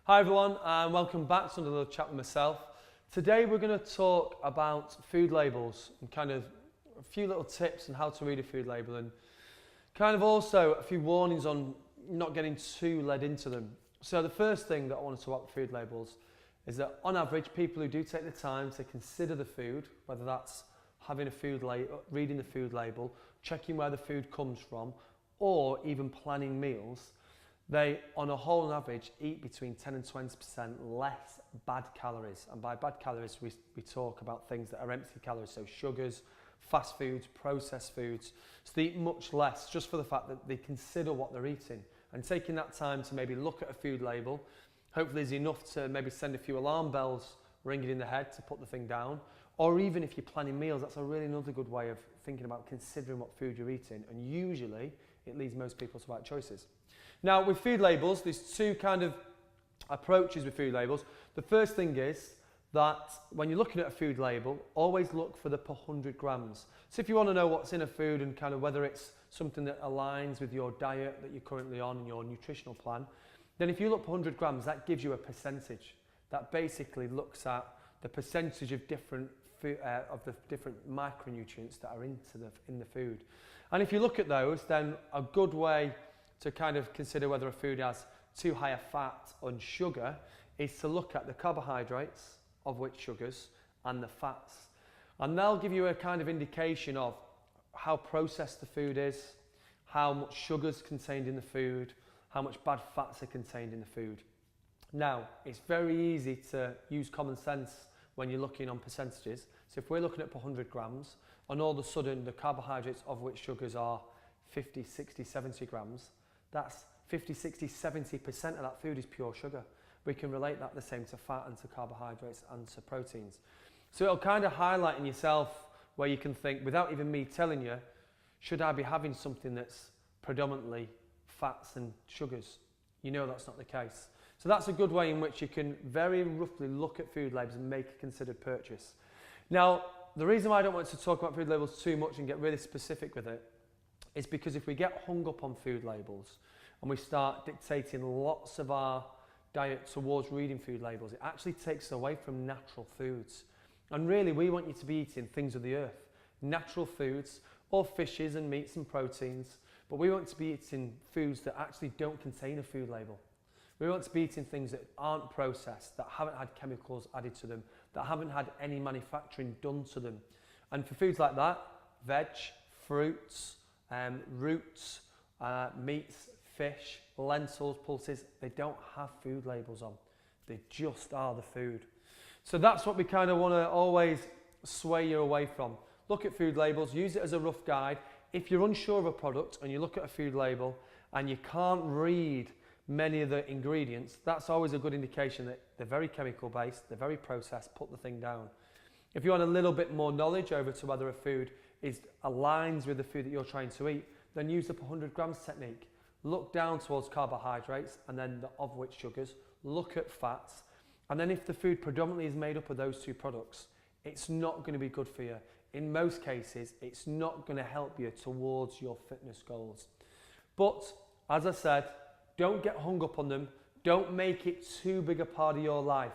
Hi everyone, and welcome back to another chat with myself. Today we're going to talk about food labels and kind of a few little tips on how to read a food label, and kind of also a few warnings on not getting too led into them. So the first thing that I want to talk about food labels is that on average people who do take the time to consider the food, whether that's having a food label, reading the food label, checking where the food comes from, or even planning meals, they, on a whole on average, eat between 10 and 20% less bad calories. And by bad calories, we talk about things that are empty calories, so sugars, fast foods, processed foods. So they eat much less just for the fact that they consider what they're eating. And taking that time to maybe look at a food label, hopefully is enough to maybe send a few alarm bells ringing in the head to put the thing down. Or even if you're planning meals, that's a really another good way of thinking about considering what food you're eating. And usually, it leads most people to right choices. Now, with food labels, there's two kind of approaches with food labels. The first thing is that when you're looking at a food label, always look for the per 100 grams. So if you want to know what's in a food and kind of whether it's something that aligns with your diet that you're currently on and your nutritional plan, then if you look per 100 grams, that gives you a percentage. That basically looks at the percentage of different of the different micronutrients that are in the food. And if you look at those, then a good way to kind of consider whether a food has too high a fat and sugar is to look at the carbohydrates, of which sugars, and the fats. And they'll give you a kind of indication of how processed the food is, how much sugar's contained in the food, how much bad fats are contained in the food. Now, it's very easy to use common sense when you're looking on percentages. So if we're looking at per 100 grams, and all of a sudden the carbohydrates of which sugars are 50, 60, 70 grams, that's 50, 60, 70% of that food is pure sugar. We can relate that the same to fat and to carbohydrates and to proteins. So it'll kind of highlight in yourself where you can think, without even me telling you, should I be having something that's predominantly fats and sugars? You know that's not the case. So that's a good way in which you can very roughly look at food labels and make a considered purchase. Now, the reason why I don't want to talk about food labels too much and get really specific with it is because if we get hung up on food labels and we start dictating lots of our diet towards reading food labels, it actually takes away from natural foods. And really, we want you to be eating things of the earth, natural foods, or fishes and meats and proteins, but we want to be eating foods that actually don't contain a food label. We want to be eating things that aren't processed, that haven't had chemicals added to them, that haven't had any manufacturing done to them. And for foods like that, veg, fruits, roots, meats, fish, lentils, pulses, they don't have food labels on. They just are the food. So that's what we kind of want to always sway you away from. Look at food labels, use it as a rough guide. If you're unsure of a product and you look at a food label and you can't read many of the ingredients, that's always a good indication that they're very chemical based, they're very processed, put the thing down. If you want a little bit more knowledge over to whether a food aligns with the food that you're trying to eat, then use the 100 grams technique. Look down towards carbohydrates and then of which sugars, look at fats, and then if the food predominantly is made up of those two products, it's not going to be good for you. In most cases, it's not going to help you towards your fitness goals. But as I said, don't get hung up on them. Don't make it too big a part of your life.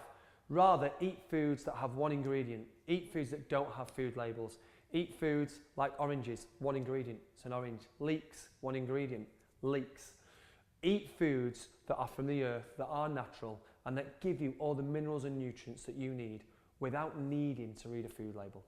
Rather, eat foods that have one ingredient. Eat foods that don't have food labels. Eat foods like oranges, one ingredient, it's an orange. Leeks, one ingredient, leeks. Eat foods that are from the earth, that are natural, and that give you all the minerals and nutrients that you need without needing to read a food label.